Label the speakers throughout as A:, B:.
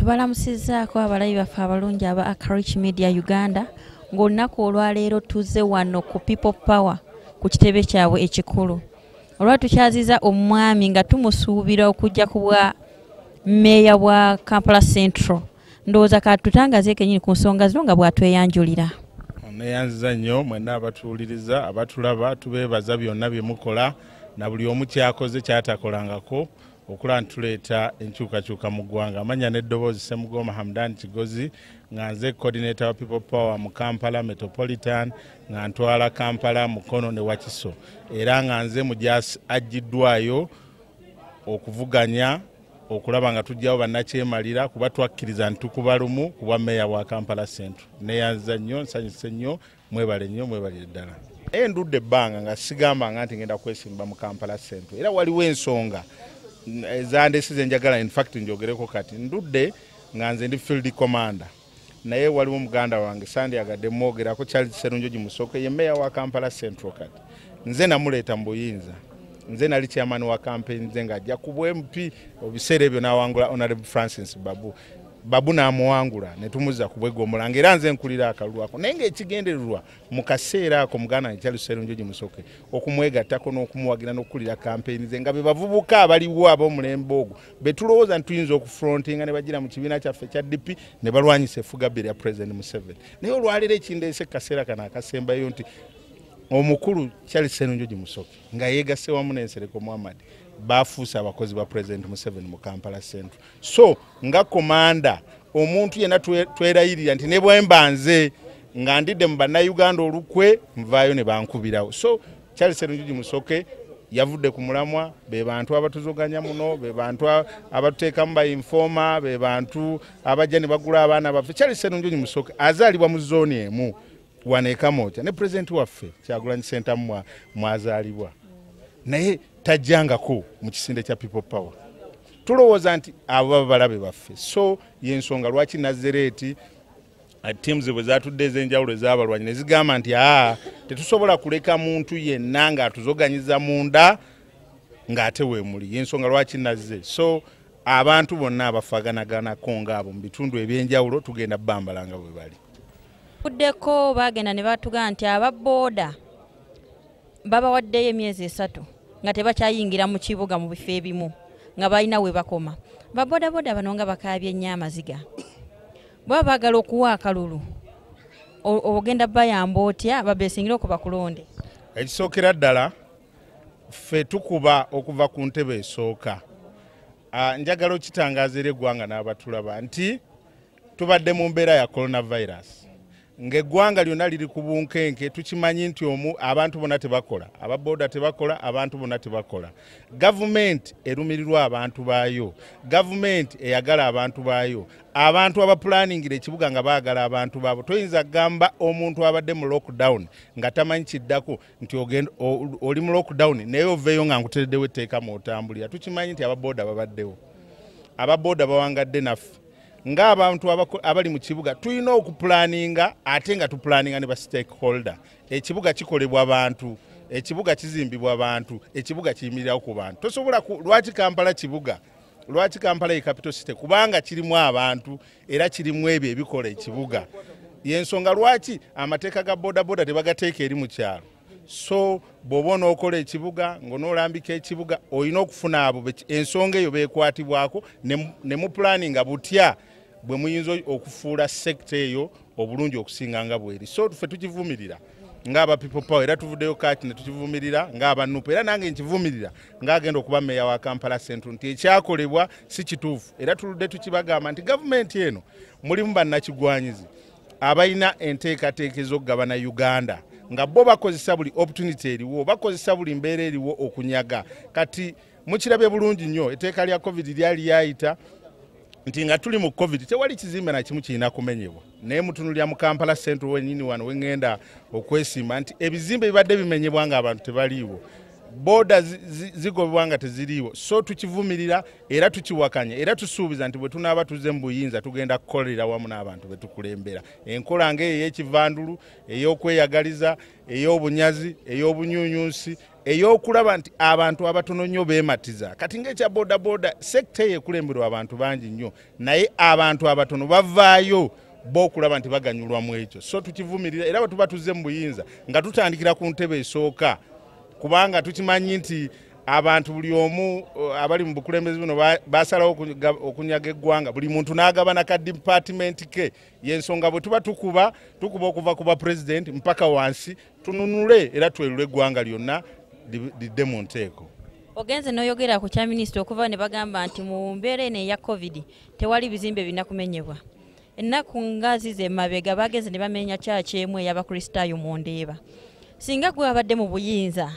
A: Tubalamusizaako abalabi baffe abalungi aba Akarich Media Uganda ng'olunaku olwaleero tuzze wano ku People Power ku kitebe kyabwe ekikulu. Olwa tukyaziza omwami nga tumusuubira okujja ku bwa meeya bwa Kampala Central. Ndowooza katutangaze kenyini ku nsonga zino nga bw'atweyanjulira.
B: Neyanziza nnyo mwenna abatuwuliriza abatulaba tubeebaza byonna bye mukola na buli omu kyakoze kyatakolangako okula ntuleeta enkyukakyuka mu ggwanga. Amanya n'eddoboozi Ssemugoma Hamdan Kigozi nga nze coordinator wa People Power mu Kampala Metropolitan nga ntwala Kampala Mukono ne Wakiso era nga nze Mujaasi ajjiddwayo okuvuganya okulaba nga tujjawo bannakyemalira kuba twakkiriza ntukuba lumu kuba meeya wa Kampala Central. Neyanziza nnyo nsanyuse nnyo mwebale nnyo mwebalire ddala. Ndudde ebbanga nga sigamba nga nti ngenda kwesimba mu Kampala Central era waliwo ensonga ezandesize njagala in fact njogereko kati ndudde nga nze ndi field commander naye waliwo muganda wange sandyagadde mwogerako Charles Serunjoji Musoke ye meeya wa Kampala Central kati nze namuleeta mu buyinza nze nali chairman wa campaign nze ng'ajja ku MP obiseera ebyo n'awangula Honorable Francis Babu n'amuwangula ne tumuzza ku bwegomola ng'era nze nkulira akalulu ako naye ng'ekigendererwa mu kaseera ako muganda Charles Serunjoji Musoke okumwegattako n'okumuwagira n'okukulira campaign ze nga be bavubuka abaliwo ab'omulembe ogwo be tulowooza ntuyinza okufrontinga ne bagira mu kibiina kyaffe kya DP ne balwanyisa effugabbira ya President Museveni. Naye olwaleero ekindeese kaseera kano akasembayo nti omukulu Charles Serunjoji Musoke nga yeegasse wamu n'Ensereko Muhammad bafuuse abakozi ba President Museveni mu Kampala Central. So nga komanda omuntu yena twerayirira nti ne bwe mbanze nga ndidde mu bannayuganda olukwe nvaayo ne bankubirawo. So Charles Serunjoji Musoke yavudde ku mulamwa be bantu abatuzoganya muno be bantu abatuteekamu bayinfooma be bantu abajja ne bagula abaana baffe. Charles Serunjoji Musoke azaalibwa mu zooni emu waneka moja ne president waffe Kyagulanyi Center mwazaalibwa naye tajjangako mu kisinde kya People Power. Tulowooza nti abo balabe baffe. So yensonga lwaki Nazereeti teams bwe zatudde ez'enjawulo ez'abalwanyi ne zigamba nti tetusobola kuleka muntu yenna ng'atuzoganyiza munda ng'ate weemuli. Yensonga lwaki nazze. So abantu bonna abafaganaganako ng'abo mu bitundu eby'enjawulo tugenda bbambala nga bwe bali.
A: Kuddeko bagenda ne batuga nti ababooda babawaddeyo emyezi 3 nga tebakyayingira mu kibuga mu bifo ebimu nga balina we bakoma. Baboodaboda bano nga bakaabye nnyo amaziga bwe baagala okuwa akalulu ogenda bayamba otya babeesingira okuba kulonde.
B: Ekisookera ddala ffe tukuba okuva ku ntebe esooka. Njagala okitangaaza eri eggwanga n'abatulaba nti tubadde mu mbeera ya coronavirus. Ng'eggwanga lyonna liri ku bunkenke tukimanyi nti abantu bonna tebakola ababooda tebakola abantu bonna tebakola. Gavumenti erumirirwa abantu baayo, gavumenti eyagala abantu baayo, abantu abapulaningira ekibuga nga baagala abantu baabo. Toyinza gamba omuntu abadde mu lockdown nga tamanyi kiddako nti oli mu lockdown naye oveeyo nga nkutereddewo etteeka mw'otambulira. Tukimanyi nti ababooda babaddewo, ababooda bawangadde naffe. Ng'abantu abali mu kibuga tulina okupulaninga ate nga tupulaninga ne ba stakeholder. Ekibuga kikolebwa abantu, ekibuga kizimbibwa abantu, ekibuga kiyimirirawo ku bantu. Tosobola lwaki Kampala kibuga, lwaki Kampala ye capital city kubanga kirimu abantu era kirimu ebyo ebikola ekibuga. Yensonga lwaki amateeka ga bodaboda tebagateeka eri mu kyalo. So bw'oba onookola ekibuga ng'onoolambika ekibuga olina okufuna abo ensonga eyo beekwatibwako ne mu pulaninga butya bwe muyinza okufuula sekita eyo obulungi okusinga nga bweri. So ffe tukivumirira ng'aba People Power era tuvuddeyo kati ne tukivumirira ng'aba NUP era nange nkivumirira ng'agenda okuba meeya wa Kampala Central nti ekyakolebwa si kituufu era tuludde tukibagamba nti gavumenti eno mulimu bannakigwanyizi abalina enteekateeka ez'okugabana Uganda nga bo bakozesa buli opportunity eriwo, bakozesa buli mbeera eriwo okunyaga. Kati mukirabye bulungi nnyo etteeka lya COVID lyali lyayita nti nga tuli mu COVID tewali kizimbe na kimu kirina kumenyebwa. Naye mutunulya mu Kampala Central wennyini wano wengenda okwesimba nti ebizimbe bibadde bimenyebwa nga abantu tebaliiwo, boda zigobebwa nga teziriiwo. So tukivumirira era tukiwakanya era tusuubiza nti bwe tunaaba tuzze mu buyinza tugenda kukolera wamu n'abantu be tukulembera. Enkola ng'eyo ey'ekivandulu, ey'okweyagaliza, ey'obunyazi, ey'obunyuunyuusi, ey'okulaba nti abantu abatono nnyo beematiza kati ng'ekya bodaboda sekita eyo ekulemberwa abantu bangi nnyo naye abantu abatono bavaayo b'okulaba nti baganyulwa mu ekyo so tukivumirira era bwe tuba tuzze mu buyinza nga tutandikira ku ntebe esooka kubanga tukimanyi nti abantu buli omu abali mu bukulembeze buno basalawo okunyaga eggwanga buli muntu n'agabana ka department ke y'ensonga bwe tuba tukuba okuva ku president mpaka wansi tununule era twerule eggwanga lyonna lidde mu nteeko.
A: Ogenze n'oyogera ku kya minisita okuva ne bagamba nti mu mbeera eno eya covid tewali bizimbe binakumenyebwa ennaku ngazize emabega bagenze ne bamenya kyaki emu ey'abakristaayo mu Ndeeba singa gwe abadde mu buyinza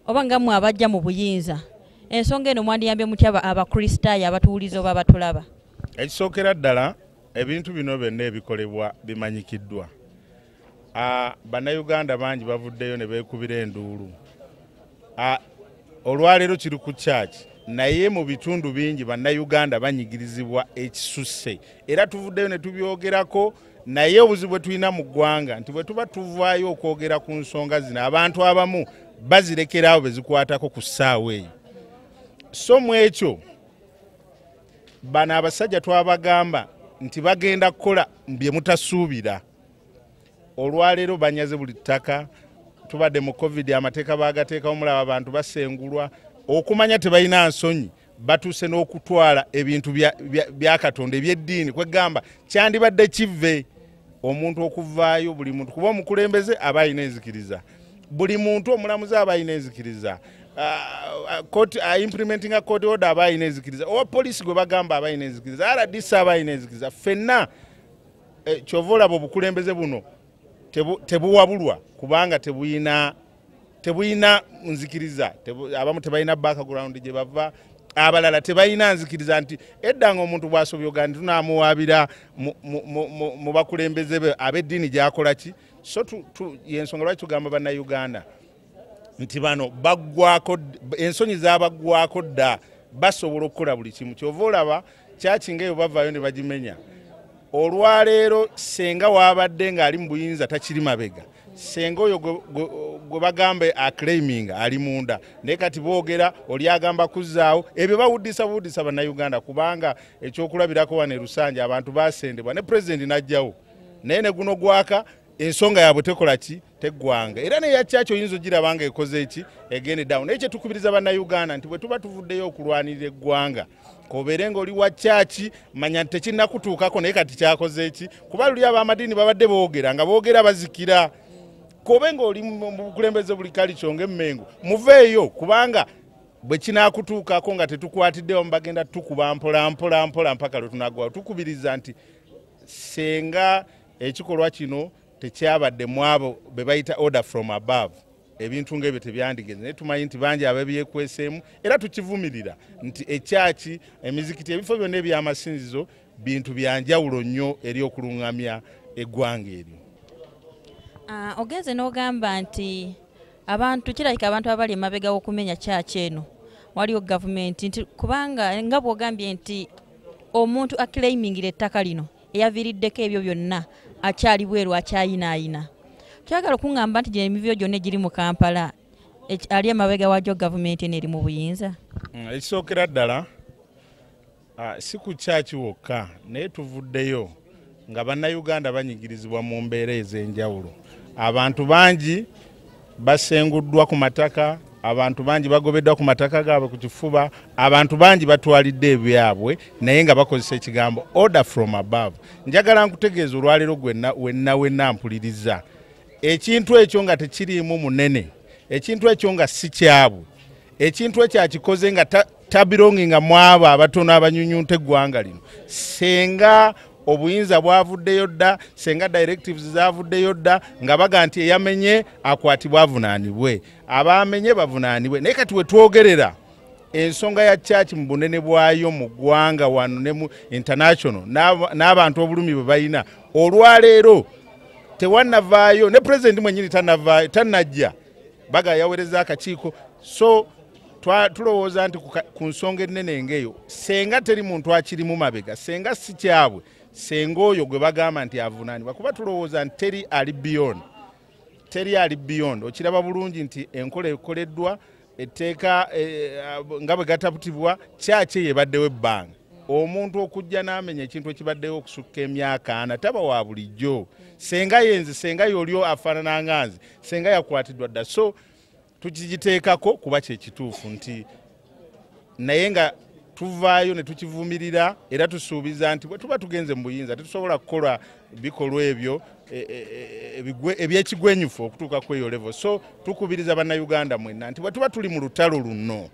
A: oba nga mwe abajja mu buyinza ensonga eno mwandiyambye mutya abakristaayo abatuwuliza oba abatulaba?
B: Ekisookera ddala ebintu bino byonna ebikolebwa bimanyikiddwa. Bannayuganda bangi bavuddeyo ne beekubira enduulu. Olwaleero kiri ku kyaki naye mu bitundu bingi bannayuganda banyigirizibwa ekisusse era tuvuddeyo ne tubyogerako naye obuzibu bwe tulina mu ggwanga nti bwe tuba tuvaayo okwogera ku nsonga zino abantu abamu bazirekeraawo bezikwatako ku ssaawa eyo so mu ekyo bano abasajja twabagamba nti bagenda kukola bye mutasuubira olwaleero banyaze buli ttaka tubadde mu covid amateeka bagateekawo mulaba abantu basengulwa okumanya tebalina nsonyi batuuse n'okutwala ebintu bya Katonda ebyeddiini kwegamba kyandibadde kive omuntu okuvaayo buli muntu kuba omukulembeze aba alina enzikiriza buli muntu omulamuzi aba alina enzikiriza implementing a court order aba alina enzikiriza owa poliisi gwe bagamba aba alina enzikiriza RDC aba alina enzikiriza ffenna kyova olaba obukulembeze buno tebuwabulwa kubanga tebuyina nzikiriza abamu tebalina background gye bava abalala tebalina nzikiriza nti edda nga omuntu bw'asobya ogandi tunaamuwaabira mu bakulembeze be ab'eddiini gy'akola ki so yensonga lwaki tugamba bannayuganda nti bano baggwako ensonyi z'abaggwako dda basobola okukola buli kimu kyova olaba kyakinga eyo bavaayo ne bagimenya olwaleero senga wabadde ng'ali mu buyinza takiri mabega senga oyo gwe bagambe aclaiming ali munda naye kati boogera oli agamba kuzzaawo ebyo bawuddisa bannayuganda kubanga ekyokulabirako wano e Lusanja abantu basendebwa ne pulezidenti n'ajjawo naye ne guno gwaka ensonga yaabwe tekola ki teggwanga era neyakyaki oyinza ogiraba nga ekoze eki egende down naye kyetukubiriza bannayuganda nti bwe tuba tuvuddeyo okulwanirira eggwanga kobeere ng'oli wa kyaki manya nti tekinnakutuukako naye kati kyakoze eki kuba luli ab'amadiini babadde boogera nga boogera bazikira kobe ng'oli mu bukulembeze buli kalico ng'emmengo muveeyo kubanga bwe kinaakutuukako nga tetukwatiddewo bagenda tukuba mpola mpaka lwe tunagwawo tukubiriza nti senga ekikolwa kino tekyabadde mu abo be bayita order from above ebintu ng'ebyo tebyandigeze naye tumanyi nti bangi abebyekweseemu era tukivumirira nti ekyaki emizikiti ebifo byonna ebyamasinzizo bintu byanjawulo nnyo eri okuluŋŋamya eggwanga eryo.
A: Ogenze n'ogamba nti abantu kirabika abantu abali emabega w'okumenya kyaki eno waliwo gavumenti nti kubanga nga bw'ogambye nti omuntu aclaimingira ettaka lino eyaviiriddeko ebyo byonna akyali bweru akyayinaayina kyagala okuŋŋamba nti gye emivyo gyonna egiri mu Kampala ali emabega waagyo gavumenti eno eri mu buyinza.
B: Ekisookera ddala si ku kyaki wokka naye tuvuddeyo nga bannayuganda banyigirizibwa mu mbeera ez'enjawulo abantu bangi basenguddwa ku mataka abantu bangi bagobeddwa ku mataka gaabwe ku kifuba abantu bangi batwalidde ebyabwe naye nga bakozesa ekigambo order from above njagala nkutegeeza olwaleero wenna mpuliriza ekintu ekyo nga tekiriimu munene ekintu ekyo nga si kyabwe ekintu ekyo akikoze nga tabironginga mu abo abatono abanyunyunta eggwanga lino senga obuyinza bwavuddeyo dda senga directives zavuddeyo dda nga baga nti eyamenye akwatibwa avunaanibwe abamenye bavunaanibwe naye kati wetwogerera ensonga ya kyaki mu bunene bwayo mu ggwanga wano ne mu international n'abantu obulumi bwe balina olwaleero tewannavaayo ne pulezidenti mwenyini tannajja baga yaweereza akakiiko so tulowooza nti ku nsonga ennene ng'eyo senga teri muntu akirimu mabega senga si kyabwe senga oyo gwe bagamba nti avunaanibwa kuba tulowooza nti teri ali beyond teri ali beyond okiraba bulungi nti enkola ekoleddwa etteeka nga bwe gataputibwa kyaki yebaddewo ebbanga omuntu okujja n'amenya ekintu ekibaddewo okusukka emyaka ana taba wa bulijjo senga yenzi senga yolyo afaanana nga nze senga yakwatiddwa dda so tukigiteekako kuba kyekituufu nti naye nga tuvaayo ne tukivumirira era tusuubiza nti bwe tuba tugenze mu buyinza tetusobola kukola bikolwa ebyo ebyekigwenyufu okutuuka ku eyo level so tukubiriza bannayuganda mwenna nti bwe tuba tuli mu lutalo luno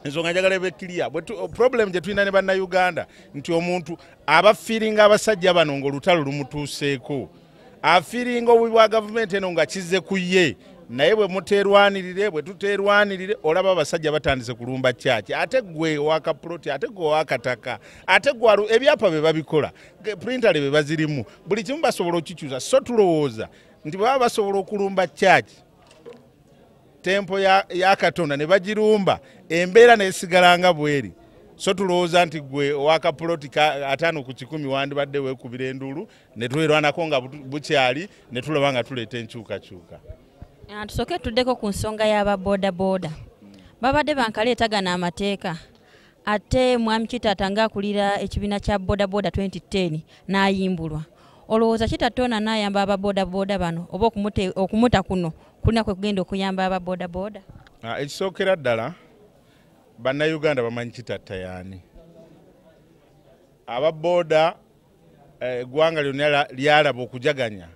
B: ensonga njagala ebe clear problem gye tulina ne bannayuganda nti omuntu abafiiringa abasajja bano ng'olutalo lumutuuseeko afiiringa obubi bwa gavumenti eno nga kizze ku ye naye bwe muteerwanirire bwe tuteerwanirire olaba abasajja batandise kulumba kyaki ate gwe wakapuloti ate gwe wakataka ate gwe ebyapa be babikola printale be bazirimu buli kimu basobola okukikyusa so tulowooza nti baba basobola okulumba kyaki tempo ya Katonda ne bagirumba embeera n'esigalanga bweri so tulowooza nti gwe wakapuloti 5 ku 10 wandibadde weekubira enduulu ne tulerwanako nga bukyali ne tulaba nga tuleeta enkyukakyuka.
A: Tusooke tuddeko ku nsonga y'ababoodabooda babadde bankaleetagana amateeka ate mwami Kitaata ng'akulira ekibiina kya boodabooda 2010 n'ayimbulwa olowooza Kitatta n'ayamba ababoodabooda bano oba okumuta kuno kulina kwe kugenda okuyamba ababoodabooda?
B: Ekisookera ddala bannayuganda bamanyi Kitatta yaani ababooda eggwanga lyonna lyalaba okujaganya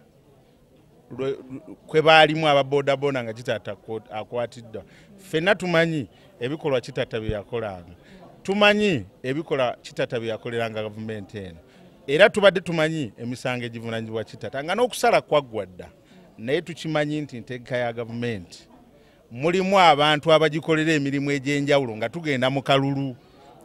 B: kwe baalimu ababoodabooda nga Kitatta akwatiddwa ffenna tumanyi ebikolwa Kitatta bye yakolanga tumanyi ebikola Kitatta bye yakoleranga gavumenti eno era tubadde tumanyi emisango egivunanyizibwa Kitatta nga n'okusala kwaggwa dda naye tukimanyi nti ntegeka ya gavumenti mulimu abantu abagikolera emirimu egy'enjawulo nga tugenda mu kalulu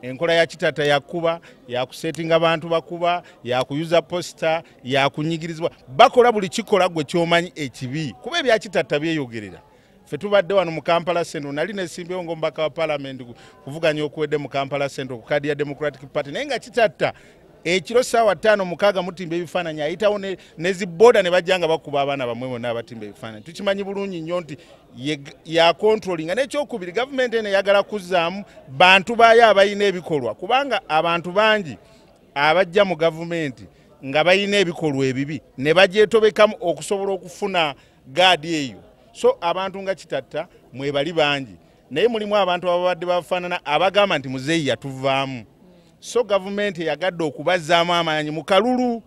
B: enkola ya Kitatta yakuba yakusetinga abantu bakuba yakuyuza posta yakunyigirizibwa bakola buli kikola gwe kyomanyi ekibi kuba ebya Kitatta byeyogerera ffe tubadde wano mu Kampala Central nali nesimbewo ng'omubaka wa Parliament kuvuganya okuwedde mu Kampala Central ku kadi ya Democratic Party naye nga Kitatta ekiro ssaawa 5-6 mutimba ebifaananyi ayitawo ne zibooda ne bajja nga bakuba abaana bamwe bonna abatimba ebifaananyi tukimanyi bulungi nnyo nti yakontrolinga n'ekyokubiri gavumenti eno eyagala kuzzaamu bantu baayo abalina ebikolwa kubanga abantu bangi abajja mu gavumenti nga balina ebikolwa ebibi ne bagyetobekamu okusobola okufuna gaadi eyo so abantu nga Kitatta mwebali bangi naye mulimu abantu ababadde bafaanana abagamba nti muzeeyi yatuvaamu so gavumenti yagadde okubazzaamu amaanyi mu kalulu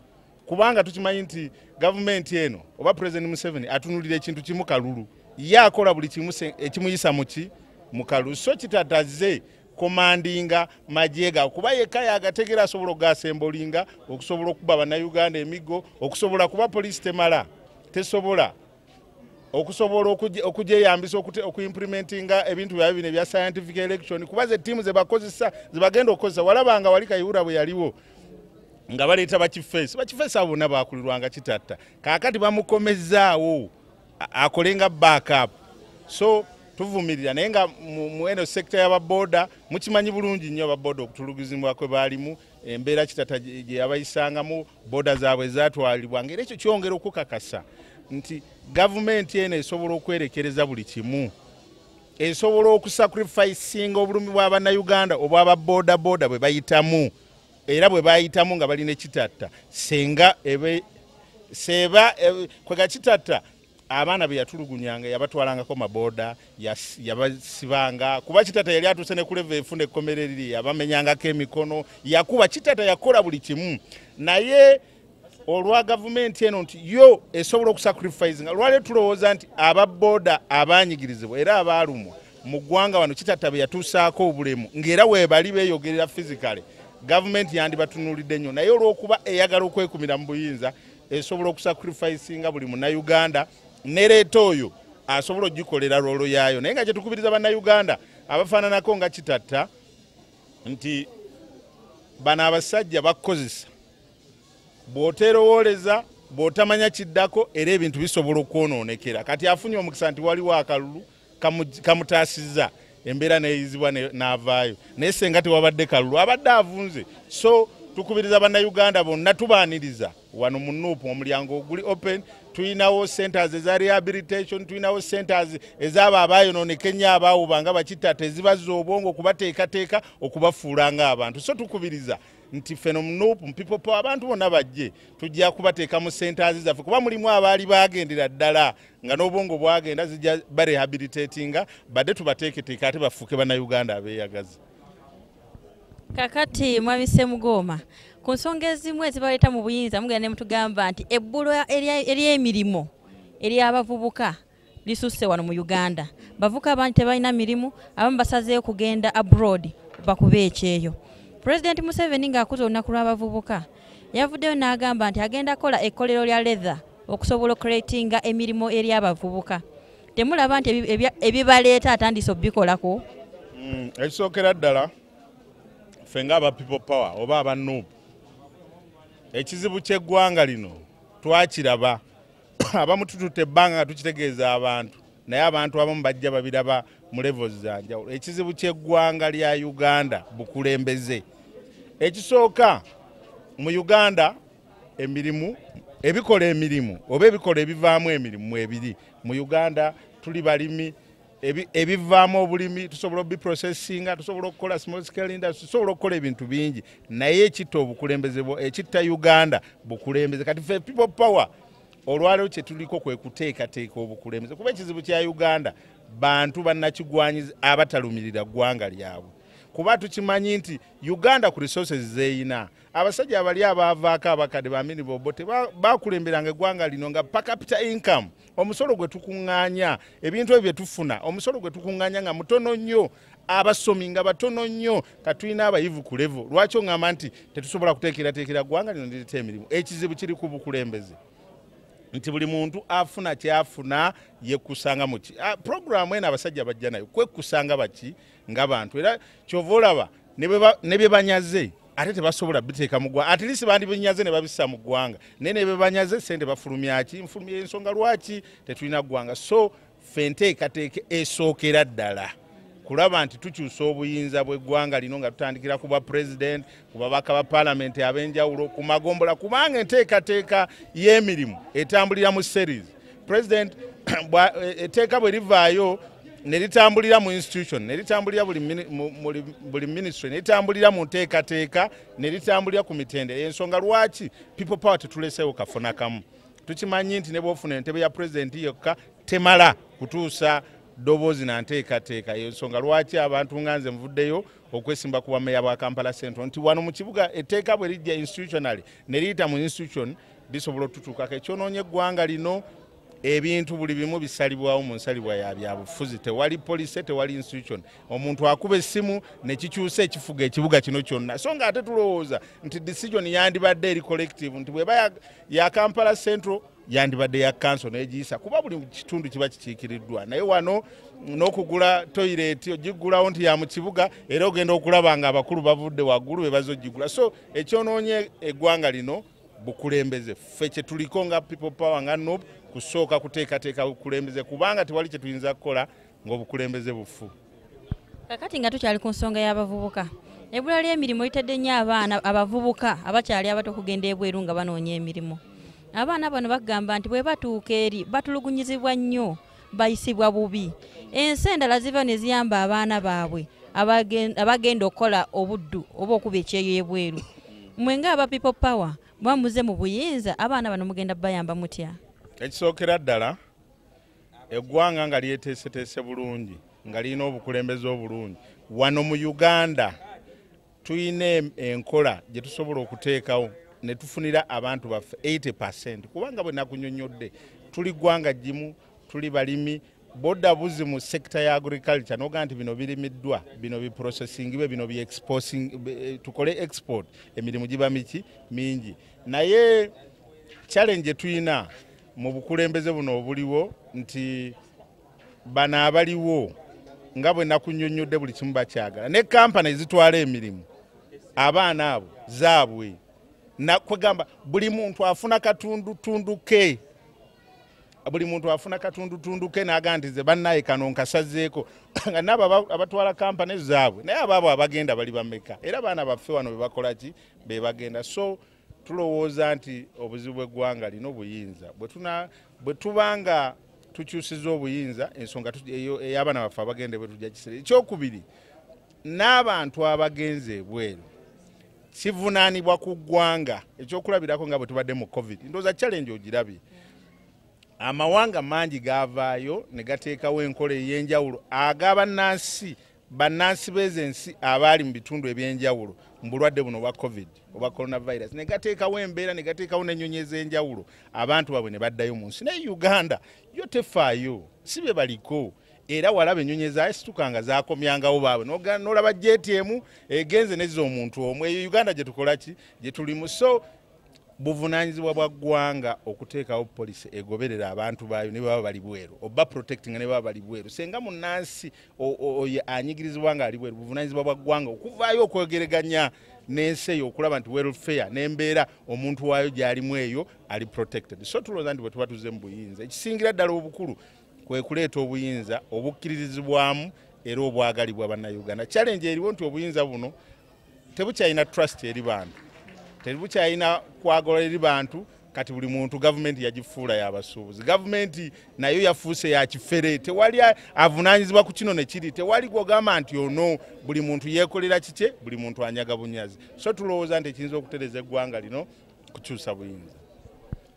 B: kubanga tukimanyi nti gavumenti eno oba President Museveni atunulira ekintu kimu kalulu ye akola buli kimu ekimuyisa mu kalulu so Kitatta azze komandinga majega kuba yekka yagategera asobola okugasembolinga okusobola okuba bannayuganda emigo okusobola kuba poliisi temala tesobola okusobola okujeyambisa okuimplementinga ebintu bya bino ebya scientific election kubaze tiimu ze bakozesa ze bagenda okukozesa walabanga wali Kayihura bwe yaliwo nga baleeta bakifeesi abo bonna bakulirwanga Kitatta kaakati bamukomezzaawo akolenga backup so tuvumirira naye nga mu eno sekta y'ababooda mukimanyi bulungi nnyo ababooda okutulugizibwa kwe baalimu embeera Kitatta gye yabayisangamu booda zaabwe zaatwalibwanga era ekyo kyongera okukakasa nti gavumenti eno esobola okwerekereza buli kimu esobola okusacrificinga obulumi bw'abannayuganda obw'ababoodabooda bwe bayitamu era bwe bayitamu nga balina Kitatta senga kwega Kitatta abaana be yatulugunyanga yabatwalangako mabooda yabasibanga kuba Kitatta yali atuuse ne kuleva efuna ekkomera eriri yabamenyangako emikono yakuba Kitatta yakola buli kimu naye olwa gavumenti eno nti yo esobola okusacrificing lwali tulowooza nti ababooda abanyigirizibwa era abaalumwa mu ggwanga wano Kitatta be yatuusaako obulemu ng'era weebali beeyogerera physically gavumenti yandibatunulidde nnyo naye olw'okuba eyagala okwekumira mu buyinza esobola okusacrificinga buli munnayuganda nereeta oyo asobola okugikolera loolo yaayo naye nga kye tukubiriza bannayuganda abafaananako nga Kitatta nti bano abasajja bakukozesa bw'oteerowooleza bw'otamanya kiddako era ebintu bisobola okwonoonekera kati afunye omukisa nti waliwo akalulu kamutaasizza embeera neeyizibwa n'avaayo naye senga tewabadde kalulu abadde avunze so tukubiriza bannayuganda bonna tubaaniriza wano mu Nuupu omulyango oguli open. Tuyinawo centers eza rehabilitation, tuyinawo centers ez'abo abayonooneka ennyo abaawuba nga bakittatta ezibazza obwongo okubateekateeka okubafuula ng'abantu. So tukubiriza nti ffeno mu Nuupu mu People Power abantu bonna bajje tujja kubateeka mu centers zaffe kuba mulimu abaali baagendera ddala nga n'obwongo bwagenda zijja barehabilitatinga badde tubateeketeeka ate bafuuke bannayuganda abeeyagaza.
A: Kakati Mwami Ssemugoma, ku nsonga ezimu ezibaleeta mu buyinza mugenda ne mutugamba nti ebbulo ery'emirimu ery'abavubuka lisusse wano mu Uganda. Bavuka abangi tebalina mirimu, abamu basazeeyo kugenda abroad bakuba ekyeyo. President Museveni ng'akuza olunaku lw'abavubuka yavuddeyo n'agamba nti agenda kola ekkolero lya leather okusobola okuleetinga emirimu eri abavubuka. Temulaba nti ebibaleeta atandise obikolako?
B: Ekisookera ddala ffe ng'aba People Power oba aba Nuupu, ekizibu ky'eggwanga lino twakiraba. Abamu tututte ebbanga nga tukitegeeza abantu, naye abantu abamu bajja babiraba mu levels za njawulo. Ekizibu ky'eggwanga lya Uganda bukulembeze. Ekisooka mu Uganda emirimu ebikola emirimu oba ebikola ebivaamu emirimu ebiri. Mu Uganda tuli balimi, ebivaamu obulimi tusobola obiprocessinga, tusobola okukola small scale industry, tusobola okukola ebintu bingi, naye ekitta obukulembeze ekitta Uganda bukulembeze. Kati ffe People Power olwaleero kye tuliko kwe kuteekateeka obukulembeze kuba ekizibu kya Uganda bantu bannakigwanyiza abatalumirira ggwanga lyabwe. Kuba tukimanyi nti Uganda ku resources zeeyina. Abasajja abali abaavaako abakadde bamini bobote bakulemberanga eggwanga lino nga per capita income omusolo gwe tukuŋŋaanya ebintu ebyo bye tufuna omusolo gwe tukuŋŋaanya nga mutono nnyo, abasomi nga batono nnyo, katulina abayivu ku level. Lwaki oŋŋamba nti tetusobola kuteekerateekera ggwanga lino lireta emirimu? Ekizibu kiri ku bukulembeze nti buli muntu afuna kyafuna yekusanga muki. Programu eno abasajja bajja nayo kwekusanga baki ng'abantu, era kyova olaba ne bye banyaze ate tebasobola biteeka mu ggwanga. At least bandi binyaze ne babissa mu ggwanga, naye ne bye banyaze sente bafulumya ki? Nfulumya ensonga lwaki tetulina ggwanga. So ffe nteekateeka esookera ddala kulaba nti tukyusa obuyinza bw'eggwanga lino nga tutandikira ku bwa president, ku babaka ba parliament ab'enjawulo, ku magombola, kubanga enteekateeka y'emirimu etambulira mu series. President etteeka bwe livaayo ne litambulira mu institution, ne litambulira buli ministry, ne litambulira mu nteekateeka, ne litambulira ku mitendera. Ensonga lwaki People Power tetuleseewo kafuna kamu. Tukimanyi nti ne bw'ofuna entebe ya president yokka temala kutuusa ddoboozi na nteekateeka. Eyo nsonga lwaki abantu nga nze nvuddeyo okwesimba ku bwameeya bwa Kampala Central nti wano mu kibuga etteeka bwe lijja institutionally ne liyita mu institution lisobola otutuukako. Ekyonoonye eggwanga lino ebintu buli bimu bisalibwawo mu nsalibwa ya byabufuzi. Tewali police, tewali institution. Omuntu akuba essimu ne kikyusa ekifuga ekibuga kino kyonna. So nga ate tulowooza nti decision yandibadde eri collective nti bweba ya Kampala Central yandibadde ya council n'egiyisa kuba buli kitundu kiba kikiikiriddwa. Naye wano n'okugula toilet ogigulawo nti ya mu kibuga era ogenda okulaba nga abakulu bavudde waggulu be bazo ogigula. So ekyonoonye eggwanga lino bukulembeze. Ffe kye tuliko nga People Power nga Nuupu kusooka kuteekateeka bukulembeze kubanga tewali kye tuyinza kukola ng'obukulembeze bufu.
A: Kakati nga tukyali ku nsonga y'abavubuka, ebbula ly'emirimu litadde nnyo abaana abavubuka abakyali abato okugenda ebweru nga banoonya emirimu. Abaana bano bagamba nti bwe batuuka eri batulugunyizibwa nnyo, bayisibwa bubi. Ensi endala ziva ne ziyamba abaana baabwe abagenda okukola obuddu oba okuba ekyeyo ebweru. Mmwe ng'aba People Power mwamuze mu buyinza, abaana bano mugenda bayamba mutya?
B: Ekisookera ddala eggwanga nga lyeteeseteese bulungi nga lirina obukulembeze obulungi. Wano mu Uganda tuyina enkola gye tusobola okuteekawo ne tufunira abantu baffe 80%. Kubanga bwe nakunyonnyodde tuli ggwanga ggimu, tuli balimi, boda buzi mu sekta ya agriculture noga nti bino birimiddwa, bino biprocessingibwe, bino bi-exporting, tukole export, emirimu giba miki mingi. Naye challenge tuyina mu bukulembeze buno obuliwo nti bana abaliwo nga bwe nakunyonnyodde buli kimu bakyagala. Ne kampani zitwala emirimu abaana abo zaabwe nakwegamba buli muntu afuna katundu ke, buli muntu afuna katundu ke nagandize bannaye kano nkasazeeko nga nabo abatwala kampani zaabwe naye ababo abagenda bali bameka era baana baffe wano be bakola ki be bagenda. So tulowooza nti obuzibu bw'eggwanga lino buyinza bwe tubanga tukyusiza obuyinza ensonga ey'abaana baffe abagende bwe tujja kiseera ekyokubiri n'abantu abagenze ebweru kivunaanibwa ku ggwanga ekyokulabirako nga bwe tubadde mu covid ndowooza challenge ogirabye amawanga mangi gaavaayo ne gateekawo enkola ey'enjawulo bannansi b'ensi abaali mu bitundu eby'enjawulo mu bulwadde buno obwa covid oba coronavirus ne gateekawo embeera ne gateekawo n'ennyonyi ez'enjawulo abantu baabwe ne baddayo mu nsi naye Uganda yo tefaayo si bye baliko era walaba ennyonyi ezasitukanga zakomyangawo baabwe n'olaba JTM egenze nezza omuntu omu eyo Uganda gye tukola ki gye tulimu so buvunaanyizibwa bwa ggwanga okuteekawo poliisi egoberera abantu baayo ne baba bali bweru oba protecting ne baba bali bweru senga munnansi oyo anyigirizibwa nga ali bweru buvunaanyizibwa bwa ggwanga okuvaayo okwegeraganya n'ensi eyo okulaba nti welfare n'embeera omuntu waayo gy'alimu eyo ali protected so tulowooza nti bwe tuba tuzze mu buyinza ekisingira ddala obukulu kwe kuleeta obuyinza obukkiririzibwamu era obwagalibwa bannayuganda challenge eriwo nti obuyinza buno tebukyalina trust eri bantu tebukyalina kwagala eri bantu kati buli muntu gavumenti yagifuula y'abasuubuzi gavumenti nayo yafuuse ya kifere tewali avunaanyizibwa ku kino ne kiri tewali gwogamba nti ono buli muntu yeekolera kike buli muntu anyaga bunyazi so tulowooza nti ekiyinza okutereza eggwanga lino kukyusa buyinza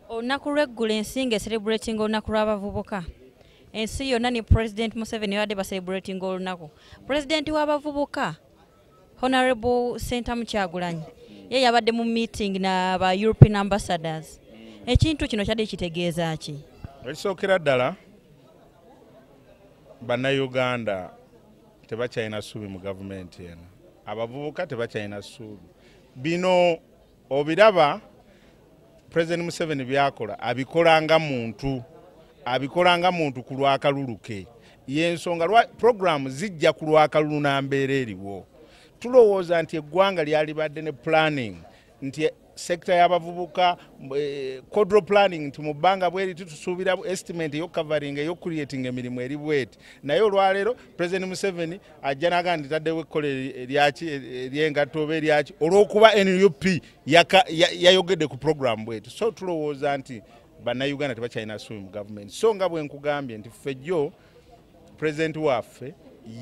A: olunaku lw'eggulu ensi ng'ecelebrating olunaku lw'abavubuka ensi yonna ne President Museveni yabadde baselebrating olunaku pulezidenti w'abavubuka Honorable Sentamu Kyagulanyi ye yabadde mu meeting n'aba European ambassadors ekintu kino kyadde kitegeeza ki
B: ekisookera ddala bannayuganda tebakyalina ssuubi mu gavumenti eno abavubuka tebakyalina ssuubi bino obiraba President Museveni byakola abikolanga muntu ku lwakalulu ke y'ensonga programu zijja ku lwakalulu n'ambeera eriwo tulowooza nti eggwanga lyalibadde ne planning nti sekta y'abavubuka codro planning nti mu bbanga bweri tusuubira estimate ey'okavaringa ey'okucreating emirimu eri bweti naye olwaleero President Museveni ajja n'agamba nti taddewo ekkola eryaki ery'engatto oba eryaki olw'okuba NUP yayogedde ku program bweti so tulowooza nti bannayuganda tebakyalina ssuubi mu gavumenti so nga bwe nkugambye nti ffejjo President waffe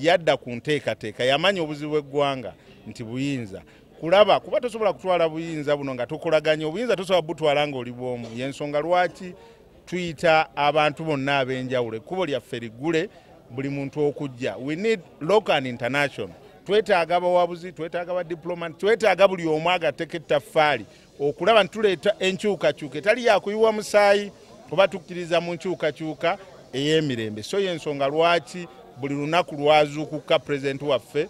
B: yadda ku nteekateeka yamanya obuzibu bw'eggwanga nti buyinza kulaba kuba tosobola kutwala buyinza buno nga tukolaganya obuyinza tosobola butwala ng'oli bw'omu y'ensonga lwaki tuyita abantu bonna ab'enjawulo ekkubo lyaffe liggule buli muntu okujja we need local and international twetaaga abawabuzi twetaaga badiplomat twetaaga buli omu agatteko ettaffaali okulaba nti tuleeta enkyukakyuka etali yakuyiwa musaayi oba tukkiriza mu nkyukakyuka ey'emirembe so y'ensonga lwaki buli lunaku lwazuukuka President waffe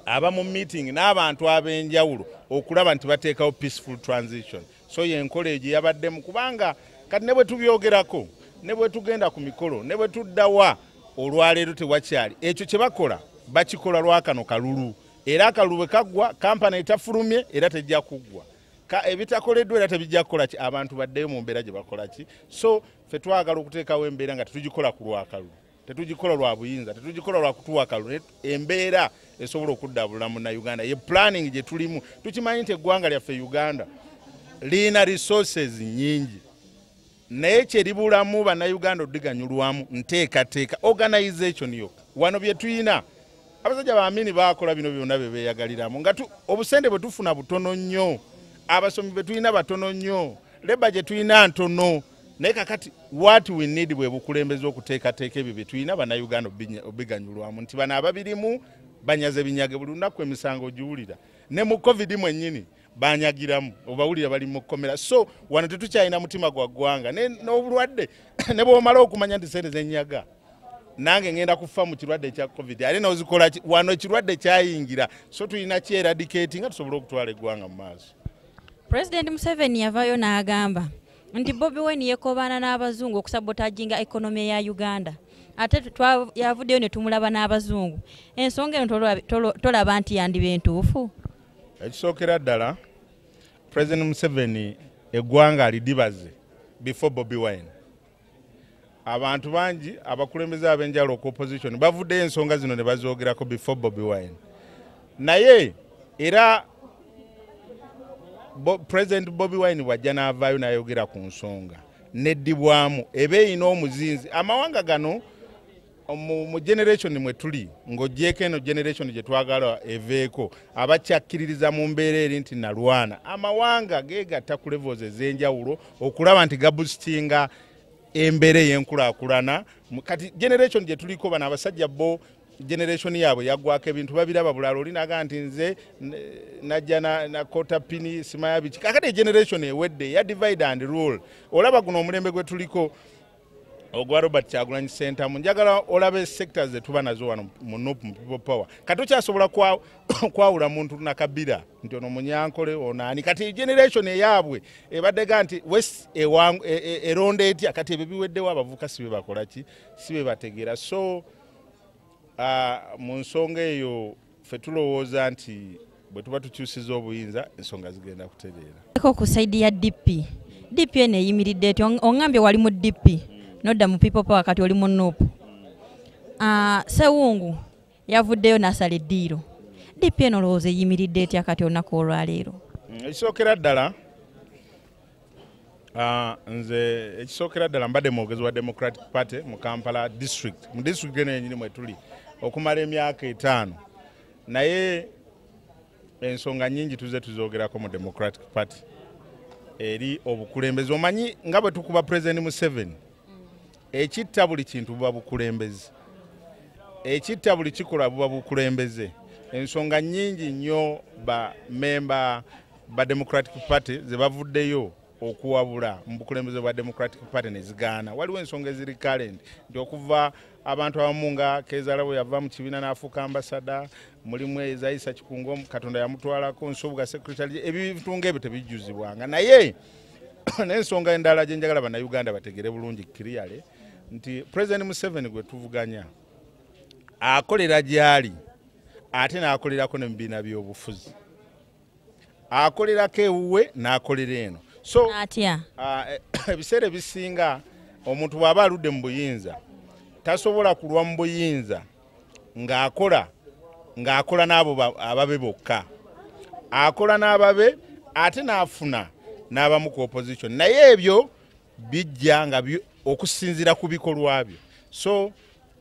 B: aba mu meeting n'abantu ab'enjawulo okulaba nti bateekawo peaceful transition so y'enkola egyo yabaddemu kubanga kati ne bwe tubyogerako ne bwe tugenda ku mikolo ne bwe tuddawa olwaleero tewakyali ekyo kye bakola bakikola lwakano kalulu era akalulu bwe kaggwa kampani etafulumye era tejja kuggwa ebitakoleddwa era tebijja kukola ki abantu baddeyo mu mbeera gye bakola ki so ffe twagala okuteekawo embeera nga tetugikola ku lwakalulu tetugikola lwa buyinza tetugikola lwa kutuwa kalulu embeera esobola okuddabulula munnayuganda ye planning gye tulimu tukimanyi nti eggwanga lyaffe Uganda liina resources nyingi naye kyeribulamu bannayuganda oddiganyulwamu nteekateeka organization yokka wano bye tuyina abasajja baamini baakola bino byonna bye beeyagaliramu nga obusente bwe tufuna butono nnyo abasomi be tuyina batono nnyo leba gye tuyina ntono naye kakati what we need bwe bukulembeze okuteekateeka ebyo bye tuyina bannayuganda obiganyulwamu nti bano ababirimu banyaze binyage buli lunaku emisango giwulira ne mu covid mwennyini banyagiramu obawulira bali mu kkomera so wano tetukyalina mutima gwa ggwanga n'obulwadde ne bw'omala okumanya nti sente zenyaga nange ngenda kufa mu kirwadde ekya covid ate nozikola wano ekirwadde kyayingira so tulina kyeradicate nga tusobole okutwala eggwanga mu maaso
A: President Museveni yavaayo n'agamba nti Bobi Wine yekobaana n'abazungu okusabotaginga ekonomi ya Uganda ate yavuddeyo ne tumulaba n'abazungu ensonga eno tolaba nti yandiba entuufu
B: ekisookera ddala President Museveni eggwanga alidibaze before Bobi Wine abantu bangi abakulembeze ab'enjawulo ku opposition bavuddeyo ensonga zino ne bazoogerako before Bobi Wine naye era President Bobi Wine wajja n'avaayo n'ayogera ku nsonga neddibwamu eba erina omuzinzi amawanga gano mu generation mwe tuli ng'ogyeko eno generation gye twagala eveeko abakyakkiririza mu mbeera eri nti nalwana amawanga geegatta ku levels ez'enjawulo okulaba nti gabusitinga embeera ey'enkulaakulana kati generation gye tuliko bano abasajja bo generation yaabwe yaggwako ebintu babiraba bulala olinaga nti nze najja na kota pini simaya biki kakati generation ewedde ya divide and rule olaba guno omulembe gwe tuliko ogwa Robert Kyagulanyi Ssentamu njagala olabe sectors zetuba nazo wano mu Nuupu mu People Power kati okyasobola kwawula muntu na Kabira nti ono Munyankole onaani kati generation eyaabwe ebaddega nti West eronda etya kati ebyo biweddewo abavuka sibe bakola ki sibe bategeera so mu nsonga eyo ffe tulowooza nti bwe tuba tukyusiza obuyinza ensonga zigenda kutereera
A: ku saidi ya DP eno eyimiridde eti ongambye wali mu DP nodda mu People Power kati oli mu Nuupu Sewungu yavuddeyo n'asala eddiiro DP eno olowooza eyimiridde etya kati olunaku olwaleero
B: ekisookera ddala nze ekisookera ddala mbadde mwogezi wa Democratic Party mu Kampala district mu district eno yenyini mwe tuli okumala emyaka 5 naye ensonga nyingi tuze tuzoogerako mu Democratic Party eri obukulembeze omanyi nga bwe tukuba President Museveni ekitta buli kintu buba bukulembeze ekitta buli kikola buba bukulembeze ensonga nyingi nnyo ba member ba Democratic Party ze bavuddeyo okuwabula mu bukulembeze bwa Democratic Party nezigaana waliwo ensonga eziri current nti okuva abantu abamu nga Kezalabo yava mu kibiina n'afuuka ambassador mulimu Ezaisa Kikungo Katonda yamutwalako Nsubuga secretary ebintunga ebyo tebijjuzibwanga naye n'ensonga endala gye njagala bannayuganda bategere bulungi clearly nti President Museveni gwe tuvuganya akolera gyali ate n'akolerako n'ebibiina by'obufuzi akolerako ewuwe n'akolera eno so ebiseera ebisinga omuntu bw'aba aludde mu buyinza tasobola kulwa mu buyinza ng'akola n'abo ababe bokka akola n'ababe ate n'afuna n'abamu ku opposition naye ebyo bijja nga okusinzira ku bikolwa byo so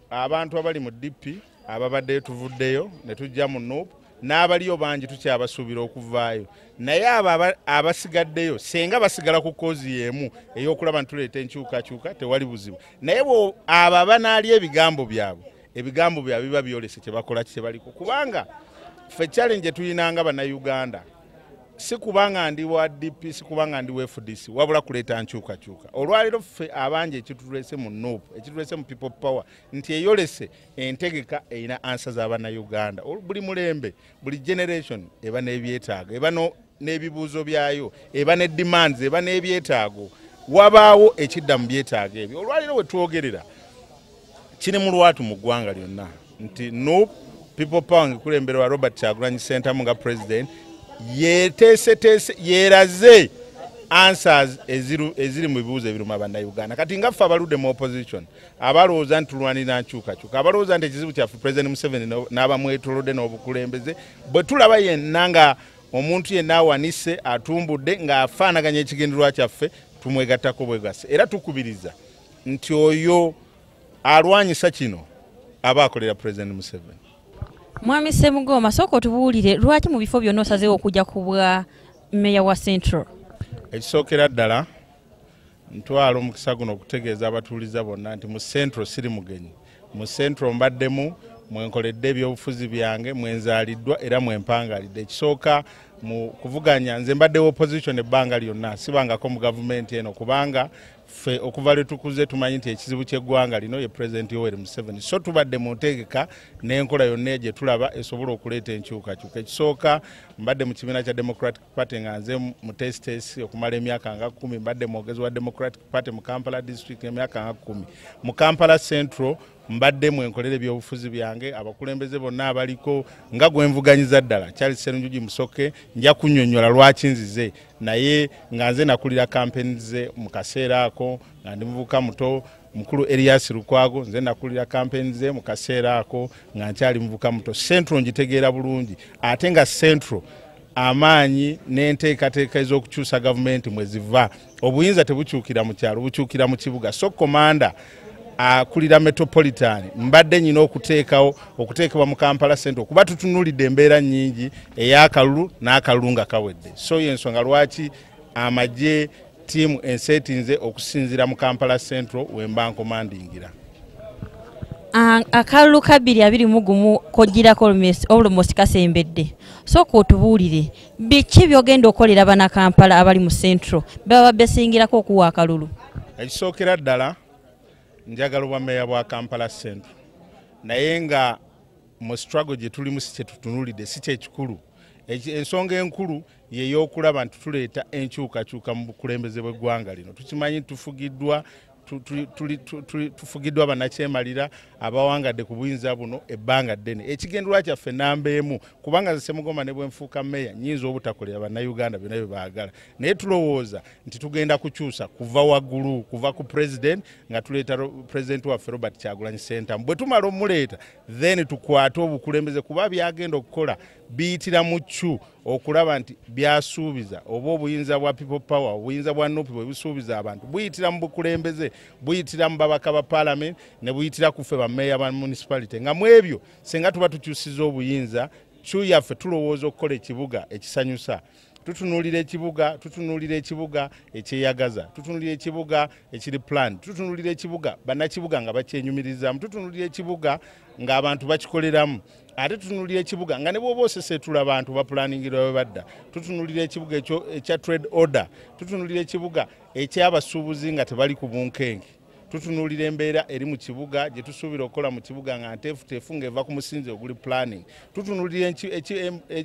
B: abantu abali mu DP ababaddeyo tuvuddeyo ne tujja mu Nuupu n'abaliyo bangi tukyabasuubira okuvaayo naye abo abasigaddeyo senga basigala ku kozi y'emu ey'okulaba ntuleeta enkyukakyuka tewali buzibu naye abo abanaalya ebigambo byabwe biba byolese kye bakola kye baliko kubanga ffe challenge tuyinanga bannayuganda si kubanga ndi wa DP si kubanga ndi wa FDC wabula kuleeta nkyukakyuka olwaliro ffe abangi ekitulese mu Nuupu ekitulese mu People Power nti eyolese entegeka erina ansa z'abannayuganda buli mulembe buli generation eba n'ebyetaago eba n'ebibuuzo byayo eba ne demands eba n'ebyetaago wabaawo ekidda mu byetaago ebyo olwaliro we twogerera kiri mu lwatu mu ggwanga lyonna nti Nuupu People Power ngikulemberwa Robert Kyagulanyi Ssentamu nga president yeteeseteese yeraze answers eziri mu bibuuzo ebiruma abannayuganda kati nga ffe abaludde mu opposition abalowooza nti tulwanira nkyukakyuka abalowooza nti ekizibu kyaffe President Museveni n'abamwetolodde n'obukulembeze bwe tulaba yenna nga omuntu yenna awanise atumbudde ng'afaanaganya ekigendererwa kyaffe tumwegattako bwegase era tukubiriza nti oyo alwanyisa kino aba akolera President Museveni.
A: Mwami Ssemugoma sooka otubuulire lwaki mu bifo byonna osazeewo okujja ku bwa meya wa Central?
B: Ekisookera ddala ntwala omukisa guno okutegeeza abatuuliza bonna nti mu Central siri mugenyi. Mu Central mbaddemu mwenkoledde ebyobufuzi byange mwenzaaliddwa era mwempangalidde. Ekisooka mu kuvuganya nze mbaddewo opposition ebbanga lyonna sibangako mu gavumenti eno kubanga ffe okuva lwe tukuze tumanyi nti ekizibu ky'eggwanga lino ye President Yoweri Museveni so tubadde mu ntegeka n'enkola yonna gye tulaba esobola okuleeta enkyukakyuka. Ekisooka mbadde mu kibiina kya Democratic Party nga nze mu test okumala emyaka nga 10 mbadde mwogezi wa Democratic Party mu Kampala district emyaka nga 10 mu Kampala Central mbadde mwenkolera ebyobufuzi byange abakulembeze bonna abaliko nga gwenvuganyiza ddala Charles Sserunjugi Musoke nja kunnyonnyola lwaki nzize naye nga nze nakulira campaign ze mu kaseera ako nga ndi muvuka muto mukulu Elias Lukwago nze nakulira campaign ze mu kaseera ako nga nkyali muvuka muto. Central njitegeera bulungi ate nga Central amaanyi n'enteekateeka ez'okukyusa gavumenti mwe ziva. Obuyinza tebukyukira mu kyalo, bukyukira mu kibuga. So komanda akulira metropolitan mbadde nyina okuteekebwa mu Kampala Central kuba tutunulidde embeera nnyingi ey'akalulu n'akalulu nga kawedde. So y'ensonga lwaki amagye tiimu enseetinze okusinziira mu Kampala Central wemba nkomandingira.
A: Akalulu ka 2021 kojjirako almost kasembedde. So kotubuulire biki byogenda okolera bana Kampala abali mu Central baba besingirako okuwa akalulu?
B: Ekisookera ddala njagala obwa meya bwa Kampala Central naye nga mu struggle gye tulimu si kye tutunulidde si kye kikulu. Ensonga enkulu ye y'okulaba nti tuleeta enkyukakyuka mu bukulembeze bw'eggwanga lino. Tukimanyi tufugiddwa bannakyemalira abawangadde ku buyinza buno ebbanga ddene. Ekigendulwa kyaffe nnamba emu kubanga nze Ssemugoma ne bwe nfuuka meya nnyinza obutakolera bannayuganda byonna bye baagala, naye tulowooza nti tugenda kukyusa kuva waggulu, kuva ku president nga tuleeta president waffe Robert Kyagulanyi Ssentamu. Bwe tumala omuleeta then tukwate obukulembeze kuba byagenda okukola biyitira mu ccu okulaba nti byasuubiza oba obuyinza bwa people power, obuyinza bwa NUP bwe busuubiza abantu buyitira mu bukulembeze, buyitira mu babaka ba parliament ne buyitira ku ffe bammeeya ba municipality. Nga mu ebyo singa tuba tukyusiza obuyinza ccu yaffe tulowooza okukola ekibuga ekisanyusa. Tutunulira ekibuga ekyeyagaza, tutunulira ekibuga ekiri plan, tutunulira ekibuga bannakibuga nga bakyenyumirizamu, tutunulira ekibuga ng'abantu bakikoleramu, ate tutunulira ekibuga nga ne bw'oba osesetula abantu bapulaningira bwe badda, tutunulira ekibuga ekya trade order, tutunulira ekibuga eky'abasuubuzi nga tebali ku bunkenge, tutunulira embeera eri mu kibuga gye tusuubira okukola mu kibuga nga nteefuteefu ng'eva ku musinzi oguli planning, tutunulira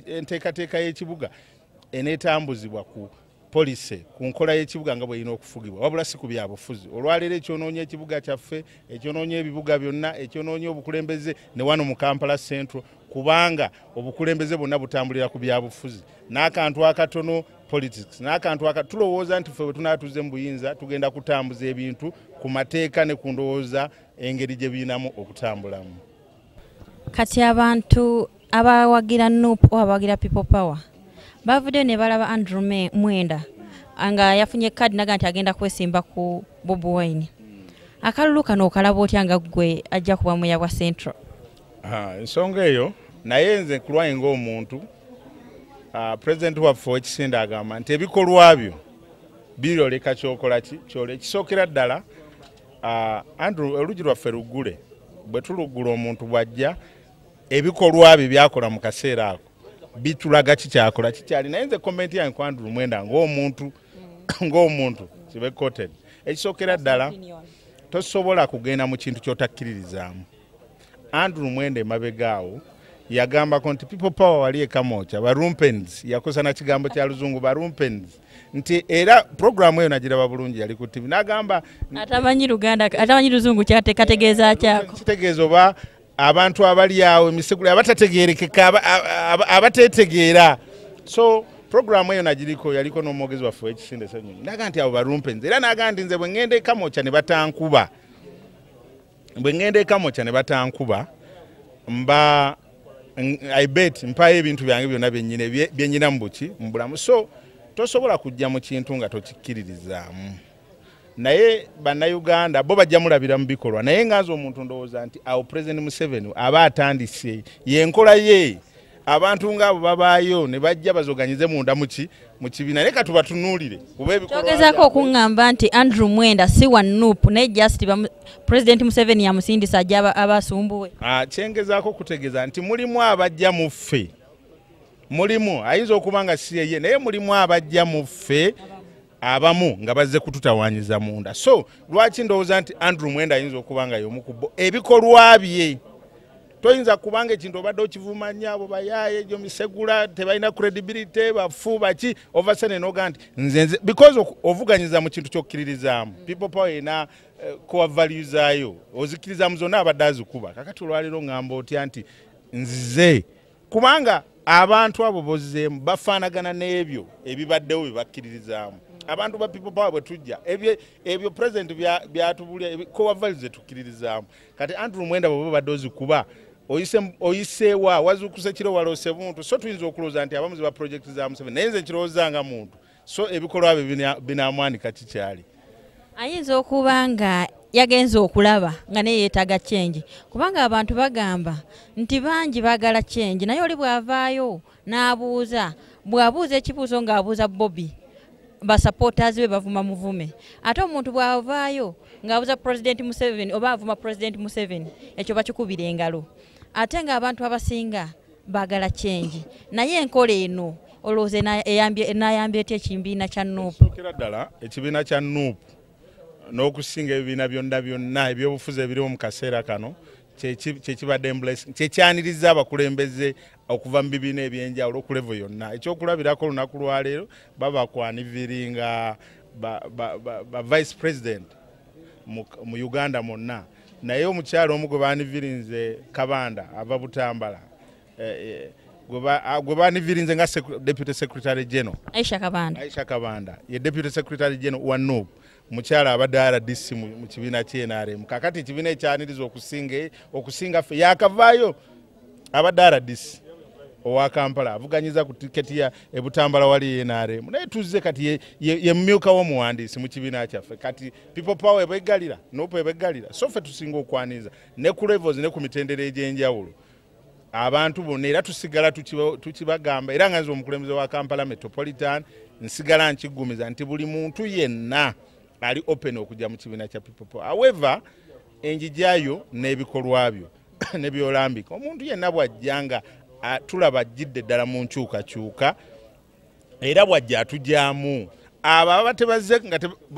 B: enteekateeka y'ekibuga eneetambuzibwa ku police ku nkola y'ekibuga nga bw'erina okufugibwa wabula si ku byabufuzi. Olwaleero ekyonoonya ekibuga kyaffe, ekyonoonya ebibuga byonna, ekyonoonya obukulembeze ne wano mu Kampala Central kubanga obukulembeze bwonna butambulira ku byabufuzi n'akantu akatono politics n'akantu tulowooza nti ffe bwe tunaatuze mu buyinza tugenda kutambuza ebintu ku mateeka ne ku ndowooza engeri gye birinamu okutambulamu.
A: Kati abantu abawagira NUP oba abawagira people power bavuddeyo ne balaba Andrew Mwenda nga yafunye kadi naga nti agenda kwesimba ku Bobi Wine. Akalulu kano okalaba otya nga ggwe ajja kuba meya bwa Central?
B: Ensonga eyo naye nze kulwaye ng'omuntu president waffe Owekisinde agamba nti ebikolwa byo biroleka kyokola kyole. Ekisookera ddala Andrew olugi lwaffe luggule, bwe tuluggula omuntu bw'ajja ebikolwa bye byakola mu kaseera ako bitulaga kikyakola kikyali. Naye nze komenti yange ku Andrew Mwenda ng'omuntu kibe quoted. Ekisookera ddala tosobola kugenda mu kintu ky'otakkiririzaamu. Andrew Mwenda emabegaawo yagambako nti people power wali ekamocha barumpens yakosa na kigambo kya luzungu barumpens nti era programu eyo nagiraba bulungi yali ku TV nagamba
A: atamanyi Luganda atamanyi luzungu kategeeza kyako
B: kitegeezo ba abantu abali awo emisegula abatategeerekeka abatetegeera. So programu eyo nagiriko yaliko n'omwogezi waffe Ekisinde Ssenyonyi naga nti abo barumpens era naga nti nze bwe ngende ekamocha ne batankuba mba I bet mpaye ebintu byange byonna byennyina mu buki mbulamu. So tosobola kujja mu kintu nga tokikkiririzaamu. Naye bannayuganda bo bajja mulabira mu bikolwa naye ngaaza omuntu ndowooza nti awo President Museveni aba atandise yenkola ye abantu ng'abo babaayo ne bajja bazoganyize munda mu kibiina naye katubatunuulire
A: kyogezaako okuŋŋamba nti Andrew Mwenda si wa NUP naye just President Museveni yamusindisa ajja abasumbuwe.
B: Kyengezaako kutegeeza nti mulimu abajja mu ffe, mulimu ayinza okuba nga si yeye naye mulimu abajja mu ffe abamu nga bazze kututawaanyiza munda. So lwaki ndowooza nti Andrew Mwenda ayinza okuba nga y'omu ku bo ebikolwa bye toyinza kubanga ekintu obadde okivumanya abo bayaaye egyo misegula tebalina credibility bafu baki ovasene noga nti nzenze because ovuganyiza mu kintu kyokkiririzaamu people power ena core values zaayo ozikirizamu zonna abadde azikuba kakati olwaliro ngamba otya nti nzize kubanga abantu abo bozzeemu bafaanagana n'ebyo ebibaddewo bye bakkiririzaamu. Abantu ba people power bwe tujja ebyo president byatubulya core values ze tukkiririzaamu. Kati Andrew Mwenda bwe badde ozikuba oyiseewa wazukuse kiro walose muntu so tuyinza okulooza nti abamuzi ba project za Museveni naye nze kirowooza nga muntu so ebikolwa bye binamwanika kikyali
A: ayinza okuba nga yagenza okulaba nga naye yeetaaga change kubanga abantu bagamba nti bangi baagala change naye oli bw'avaayo n'abuuza bw'abuuza ekibuuzo ng'abuuza Bobby basupporters be bavuma muvume ate omuntu bw'avaayo ng'abuuza President Museveni oba avuma President Museveni ekyo bakikubira engalo ate ng'abantu abasinga baagala change naye enkola eno olowooza n'ayambye etya ekibiina kya Nuupu
B: sookera ddala ekibiina kya Nuupu n'okusinga ebibiina byonna ebyobufuzi ebiriwo mu kaseera kano kyekibadde emblessing kyekyaniriza abakulembeze okuva mu bibiina ebyenjawulo ku level yonna ekyokulabirako olunaku lwaleero babakwaniviringa ba vice president mu Uganda mwonna naye omukyalo omu gwe baanivirinze Kabanda ava Butambala gwe baanivirinze nga deputy secretary general
A: Aisha
B: Kabanda ye deputy secretary general wa Nuupu mukyala abadde RDC mu kibiina ky'NRM kakati ekibiina ekyaniriza okusinga ffe yakavaayo abadde RDC owa Kampala avuganyiza ku tiketi ya Butambala wali NRM naye tuzze kati ye mmyuka w'omuwandiisi mu kibiina kyaffe kati people power ebeggalira Nuupu ebeggalira so ffe tusinga okwaniza ne ku levels ne ku mitendera egy'enjawulo abantu bonna era tusigala tukibagamba era nga nze omukulembeze wa Kampala Metropolitan nsigala nkiggumiza nti buli muntu yenna ali open okujja mu kibiina kya people power however enjijjayo n'ebikolwa byo ne byolambika omuntu yenna bw'ajjanga tulaba ajjidde ddala mu nkyukakyuka era bw'ajja atujjamu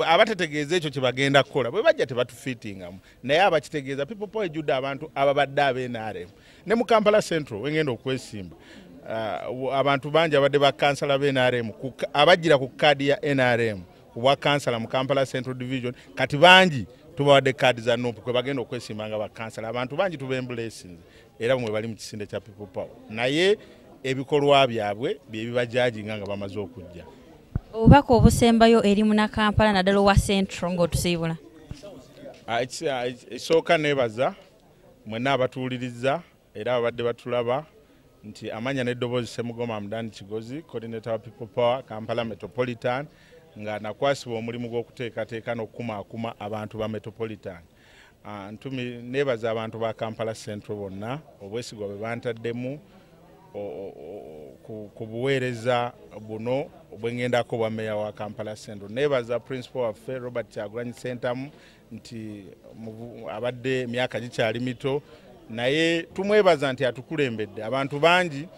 B: abatetegeeza ekyo kye bagenda kukola bwe bajja tebatufiitingamu naye abakitegeeza people power ejjudde abantu ababadde ab'NRM ne mu Kampala Central wengenda okwesimba abantu bangi abadde bakansala b'NRM abajjira ku kaadi ya NRM kubwa kansala mu Kampala Central Division kati bangi tubawadde kaadi za Nuupu kwe bagenda okwesimba nga bakansala abantu bangi tubemblessings era mwe bali mu kisinde kya people power naye ebikolwa byabwe bye bibajajinga nga bamaze okujja
A: obubaka obusembayo eri muna Kampala naddala wa Central ng'otusiibula
B: esooka neebaza mwenna abatuwuliriza era abadde batulaba nti amanya n'eddoboozi Ssemugoma Mudani Kigozi coordinator wa people power Kampala Metropolitan nga nakwasibwa omulimu gw'okuteekateeka n'okukumaakuma abantu ba Metropolitan neebaza abantu ba Kampala Central bonna obwesigwa bwe bantaddemu ku buweereza buno obwengendako bwa meya wa Kampala Central neebaza principal waffe Robert Kyagulanyi Ssentamu nti abadde emyaka gikyali mito naye tumwebaza nti atukulembedde abantu bangi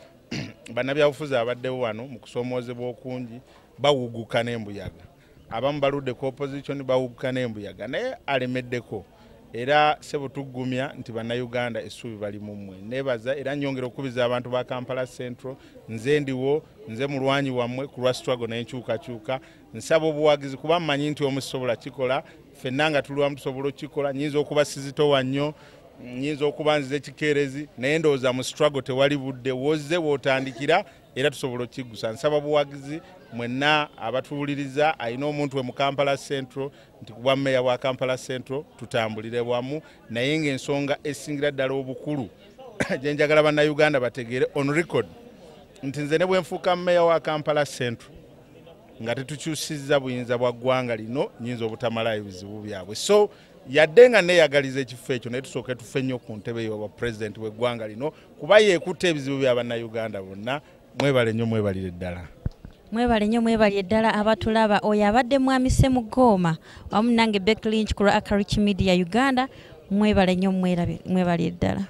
B: bannabyabufuzi abaddewo wano mu kusoomoozebwa okungi bawuguka n'embuyaga abamu baludde ku opposition bawuguka n'embuyaga naye alemeddeko era sebo tuggumya nti bannayuganda essuubi bali mu mmwe neebaza era nnyongera okubiza abantu ba Kampala Central nze ndiwo nze mulwanyi wammwe ku lwa struggle n'enkyukakyuka nsaba obuwagizi kuba mmanyi nti omusobola kikola ffenna nga tuli wamu tusobola okikola nyinza okuba sizitowa nnyo nyinza okuba nzize kikeerezi naye ndowooza mu struggle tewali budde wozze wootandikira era tusobola okiggusa nsaba buwagizi mwenna abatuwuliriza alina omuntu we mu Kampala Central nti kuba meya wa Kampala Central tutambulire wamu naye ng'ensonga esingira ddala obukulu gye njagala bannayuganda bategeere on record nti nze ne bwe nfuuka meya wa Kampala Central nga tetukyusizza buyinza bwa ggwanga lino nyinza obutamalayo bizibu byabwe so yadde nga neeyagaliza ekifo ekyo naye tusooke tufe nnyo ku ntebe y'obwa pulezidenti w'eggwanga lino kuba yeekutta ebizibu bya bannayuganda bonna mwebale nnyo mwebalire ddala
A: mwebale nnyo mwebalire ddala abatulaba oyo abadde mwami Ssemugoma wamu nange Becky Lynch ku lwa Akarich Media Uganda mwebale nnyo mwebalire ddala